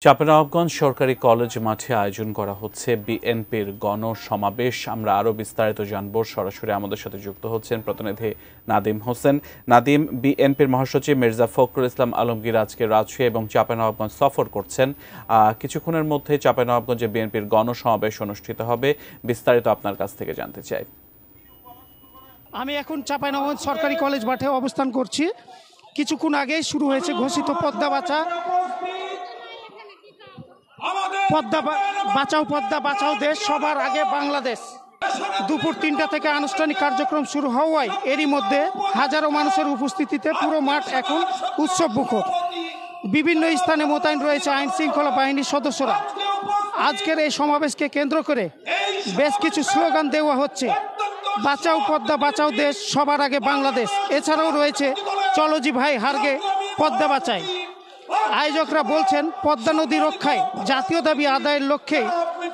চাঁপাইনবাবগঞ্জ সরকারি কলেজ মাঠে আয়োজন করা হচ্ছে বিএনপির গণসমাবেশ। আমরা আরো বিস্তারিত জানব। সরাসরি আমাদের সাথে যুক্ত হচ্ছেন প্রতিনিধি নাদিম হোসেন। নাদিম, বিএনপির মহাসচিব মির্জা ফখরুল ইসলাম আলমগীর আজকে রাজশাহী এবং চাঁপাইনবাবগঞ্জ সফর করছেন। কিছুক্ষণের মধ্যে চাঁপাইনবাবগঞ্জে বিএনপির গণসমাবেশ অনুষ্ঠিত হবে। বিস্তারিত আপনার কাছ থেকে জানতে চাই। আমি এখন চাঁপাইনবাবগঞ্জ সরকারি কলেজ মাঠে অবস্থান করছি। কিছুক্ষণ আগেই শুরু হয়েছে ঘোষিত পদ্মা বাঁচাও দেশ, সবার আগে বাংলাদেশ। দুপুর ৩টা থেকে আনুষ্ঠানিক কার্যক্রম শুরু হওয়ায় এরই মধ্যে হাজারো মানুষের উপস্থিতিতে পুরো মাঠ এখন উৎসব মুখর। বিভিন্ন স্থানে মোতায়েন রয়েছে আইন শৃঙ্খলা বাহিনীর সদস্যরা। আজকের এই সমাবেশকে কেন্দ্র করে বেশ কিছু স্লোগান দেওয়া হচ্ছে। বাঁচাও পদ্মা, বাঁচাও দেশ, সবার আগে বাংলাদেশ। এছাড়াও রয়েছে চলো জি ভাই হারগে পদ্মা বাঁচাই। আয়োজকরা বলছেন পদ্মা নদী রক্ষায় জাতীয় দাবি আদায়ের লক্ষ্যে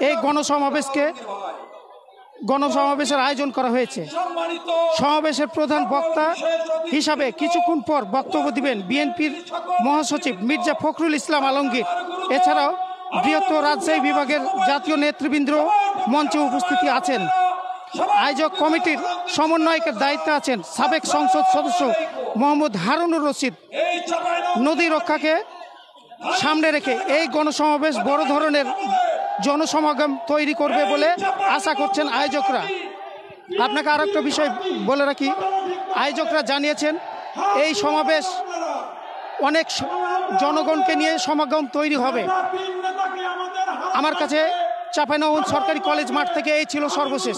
এই গণসমাবেশের আয়োজন করা হয়েছে। সমাবেশের প্রধান বক্তা হিসাবে কিছুক্ষণ পর বক্তব্য দিবেন বিএনপির মহাসচিব মির্জা ফখরুল ইসলাম আলমগীর। এছাড়াও বৃহত্তর রাজশাহী বিভাগের জাতীয় নেতৃবৃন্দ মঞ্চে উপস্থিতি আছেন। আয়োজক কমিটির সমন্বয়কের দায়িত্বে আছেন সাবেক সংসদ সদস্য মোহাম্মদ হারুনুর রশিদ। নদী রক্ষাকে সামনে রেখে এই গণসমাবেশ বড় ধরনের জনসমাগম তৈরি করবে বলে আশা করছেন আয়োজকরা। আপনাকে আর একটা বিষয় বলে রাখি, আয়োজকরা জানিয়েছেন এই সমাবেশ অনেক জনগণকে নিয়ে সমাগম তৈরি হবে। আমার কাছে চাঁপাইনবাবগঞ্জ সরকারি কলেজ মাঠ থেকে এই ছিল সর্বশেষ।